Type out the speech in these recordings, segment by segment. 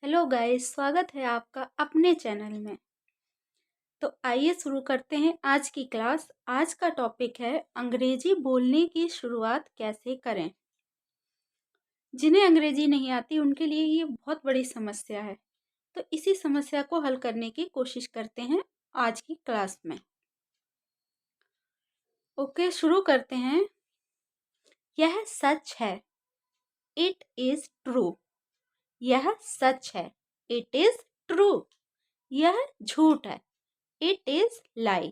Hello guys, स्वागत है आपका अपने चैनल में। तो आइए शुरू करते हैं आज की क्लास। आज का टॉपिक है अंग्रेजी बोलने की शुरुआत कैसे करें। जिन्हें अंग्रेजी नहीं आती उनके लिए ये बहुत बड़ी समस्या है। तो इसी समस्या को हल करने की कोशिश करते हैं आज की क्लास में। ओके, शुरू करते हैं। यह सच है, इट इज ट्रू। यह सच है, इट इज ट्रू। यह झूठ है, इट इज लाई।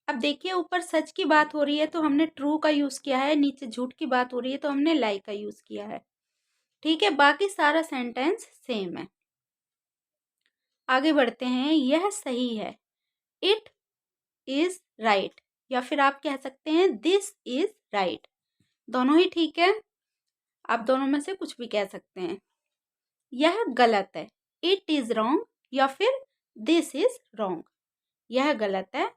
अब देखिए, ऊपर सच की बात हो रही है तो हमने ट्रू का यूज किया है, नीचे झूठ की बात हो रही है तो हमने लाई का यूज किया है। ठीक है, बाकी सारा सेंटेंस सेम है। आगे बढ़ते हैं। यह सही है, इट इज राइट, या फिर आप कह सकते हैं दिस इज राइट। दोनों ही ठीक है, आप दोनों में से कुछ भी कह सकते हैं। यह गलत है, इट इज रॉन्ग, या फिर दिस इज रॉन्ग। यह गलत है।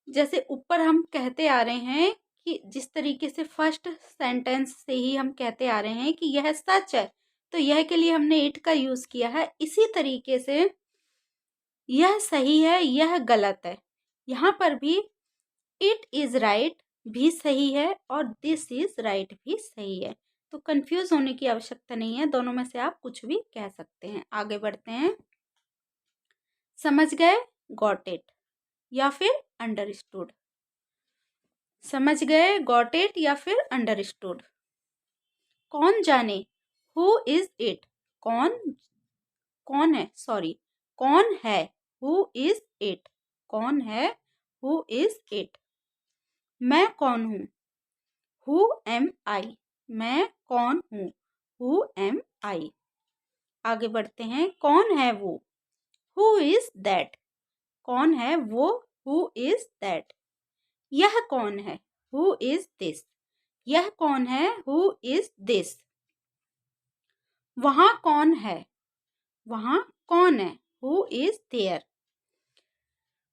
जैसे ऊपर हम कहते आ रहे हैं कि जिस तरीके से फर्स्ट सेंटेंस से ही हम कहते आ रहे हैं कि यह सच है, तो यह के लिए हमने इट का यूज किया है। इसी तरीके से यह सही है, यह गलत है, यहाँ पर भी इट इज राइट भी सही है और दिस इज राइट भी सही है। तो कंफ्यूज होने की आवश्यकता नहीं है, दोनों में से आप कुछ भी कह सकते हैं। आगे बढ़ते हैं। समझ गए, गॉट इट, या फिर अंडरस्टूड। समझ गए, गॉट इट, या फिर अंडरस्टूड। कौन जाने, हु इज इट। कौन कौन है, सॉरी, कौन है, हु इज इट। कौन है, हु इज इट। मैं कौन हूँ, हु एम आई। मैं कौन हूँ, हु एम आई। आगे बढ़ते हैं। कौन है वो, हु इज दैट। कौन है वो, हु इज दैट। यह कौन है, हु इज दिस। यह कौन है, हु इज दिस। वहाँ कौन है, वहाँ कौन है, हु इज देयर।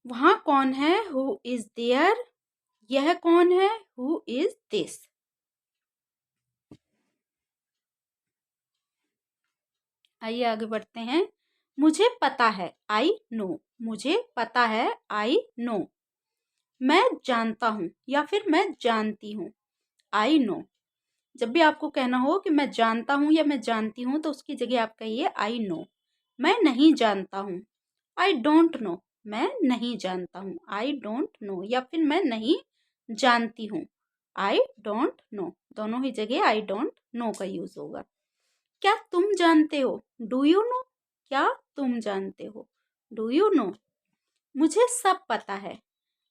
वहाँ कौन है, हु इज देयर। यह कौन है, हु इज दिस। आइए आगे बढ़ते हैं। मुझे पता है, आई नो। मुझे पता है, आई नो। मैं जानता हूँ, या फिर मैं जानती हूँ, आई नो। जब भी आपको कहना हो कि मैं जानता हूँ या मैं जानती हूँ, तो उसकी जगह आप कहिए आई नो। मैं नहीं जानता हूँ, आई डोंट नो। मैं नहीं जानता हूँ, आई डोंट नो, या फिर मैं नहीं जानती हूँ, आई डोंट नो। दोनों ही जगह आई डोंट नो का यूज होगा। क्या तुम जानते हो, डू यू नो। क्या तुम जानते हो, डू यू नो। मुझे सब पता है,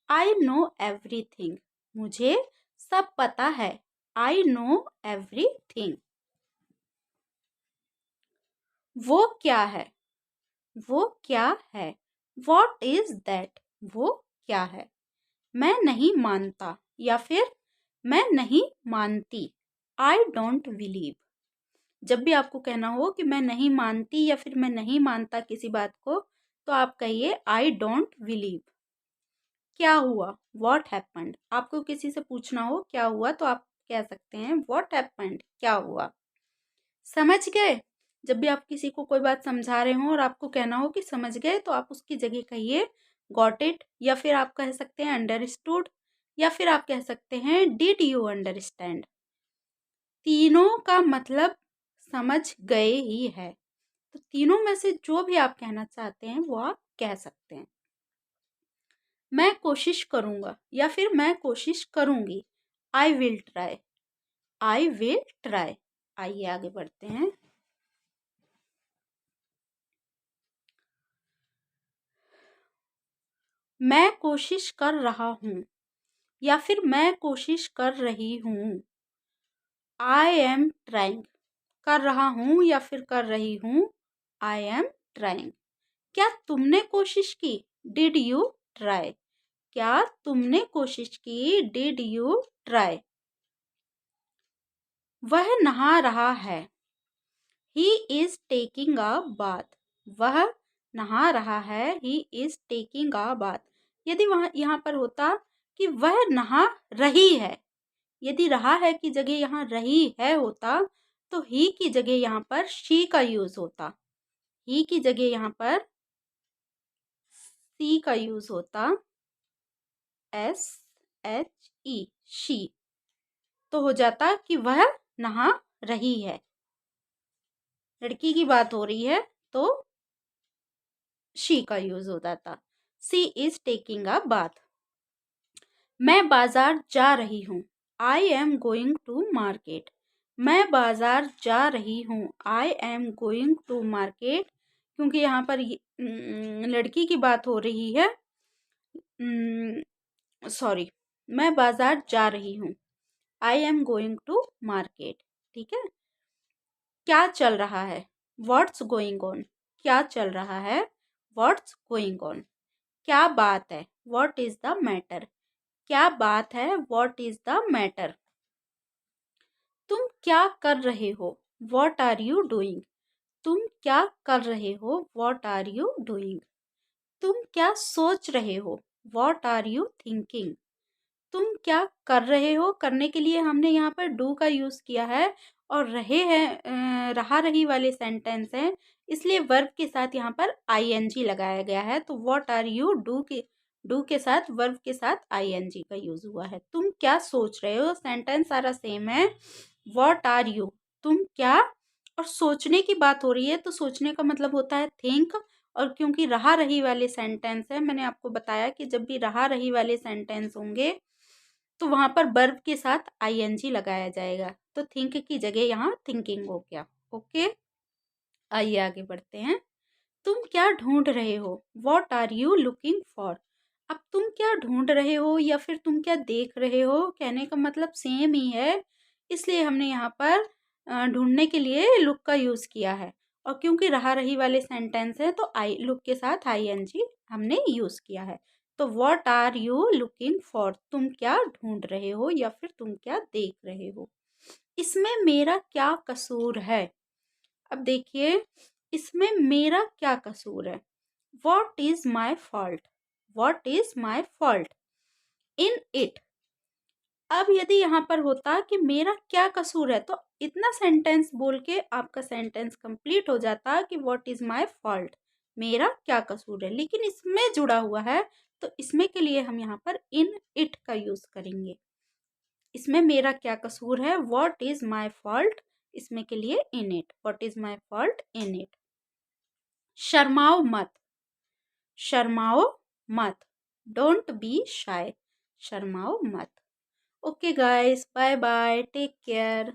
आई नो एवरीथिंग। मुझे सब पता है, आई नो एवरीथिंग। वो क्या है, वो क्या है, वॉट इज दैट। वो क्या है। मैं नहीं मानता, या फिर मैं नहीं मानती, आई डोंट बिलीव। जब भी आपको कहना हो कि मैं नहीं मानती या फिर मैं नहीं मानता किसी बात को, तो आप कहिए आई डोंट बिलीव। क्या हुआ, वॉट हैपेंड। आपको किसी से पूछना हो क्या हुआ, तो आप कह सकते हैं वॉट हैपेंड, क्या हुआ। समझ गए। जब भी आप किसी को कोई बात समझा रहे हो और आपको कहना हो कि समझ गए, तो आप उसकी जगह कहिए गॉट इट, या फिर आप कह सकते हैं अंडरस्टूड, या फिर आप कह सकते हैं डिड यू अंडरस्टैंड। तीनों का मतलब समझ गए ही है। तो तीनों में से जो भी आप कहना चाहते हैं वो आप कह सकते हैं। मैं कोशिश करूंगा, या फिर मैं कोशिश करूंगी, I will try, I will try. आइए आगे बढ़ते हैं। मैं कोशिश कर रहा हूँ, या फिर मैं कोशिश कर रही हूँ, आई एम ट्राइंग। कर रहा हूँ या फिर कर रही हूँ, आई एम ट्राइंग। क्या तुमने कोशिश की, डिड यू ट्राई। क्या तुमने कोशिश की, डिड यू ट्राई। वह नहा रहा है, he is taking a bath. वह नहा रहा है, he is taking a bath. यदि वहाँ यहाँ पर होता कि वह नहा रही है, यदि रहा है की जगह यहाँ रही है होता, तो ही की जगह यहाँ पर शी का यूज होता, ही की जगह यहाँ पर सी का यूज होता, SHE, शी। तो हो जाता कि वह नहा रही है, लड़की की बात हो रही है तो शी का यूज हो जाता। She is taking a bath. मैं बाजार जा रही हूँ, I am going to market. मैं बाजार जा रही हूँ, I am going to market. क्योंकि यहाँ पर लड़की की बात हो रही है, सॉरी, मैं बाजार जा रही हूँ, I am going to market. ठीक है। क्या चल रहा है, व्हाट्स गोइंग ऑन। क्या चल रहा है, व्हाट्स गोइंग ऑन। क्या बात है, व्हाट इज द मैटर। क्या बात है, व्हाट इज द मैटर। तुम क्या कर रहे हो, व्हाट आर यू डूइंग। तुम क्या कर रहे हो, व्हाट आर यू डूइंग। तुम क्या सोच रहे हो, व्हाट आर यू थिंकिंग। तुम क्या कर रहे हो, करने के लिए हमने यहाँ पर डू का यूज किया है, और रहे हैं रहा रही वाले सेंटेंस हैं, इसलिए वर्ब के साथ यहाँ पर आईएनजी लगाया गया है। तो व्हाट आर यू, डू के साथ वर्ब के साथ आईएनजी का यूज हुआ है। तुम क्या सोच रहे हो, सेंटेंस सारा सेम है। व्हाट आर यू, तुम क्या, और सोचने की बात हो रही है तो सोचने का मतलब होता है थिंक। और क्योंकि रहा रही वाले सेंटेंस है, मैंने आपको बताया कि जब भी रहा रही वाले सेंटेंस होंगे तो वहां पर वर्ब के साथ आईएनजी लगाया जाएगा। तो थिंक की जगह यहाँ थिंकिंग हो गया। ओके, आइए आगे बढ़ते हैं। तुम क्या ढूंढ रहे हो, what are you looking for. अब तुम क्या ढूंढ रहे हो या फिर तुम क्या देख रहे हो, कहने का मतलब सेम ही है, इसलिए हमने यहाँ पर ढूंढने के लिए लुक का यूज किया है। और क्योंकि रहा रही वाले सेंटेंस है तो आई लुक के साथ आईएनजी हमने यूज किया है। तो what are you looking for, तुम क्या ढूंढ रहे हो या फिर तुम क्या देख रहे हो। इसमें मेरा क्या कसूर है। अब देखिए, इसमें मेरा क्या कसूर है, what is my fault. What is my fault in it. अब यदि यहाँ पर होता कि मेरा क्या कसूर है, तो इतना सेंटेंस बोल के आपका सेंटेंस कंप्लीट हो जाता कि व्हाट इज माय फॉल्ट, मेरा क्या कसूर है। लेकिन इसमें जुड़ा हुआ है तो इसमें के लिए हम यहाँ पर इन इट का यूज करेंगे। इसमें मेरा क्या कसूर है, व्हाट इज माय फॉल्ट, इसमें के लिए in it, what is my fault in it. शर्माओ मत, शर्माओ मत, डोंट बी शाय, शर्माओ मत। Okay guys, bye bye, take care.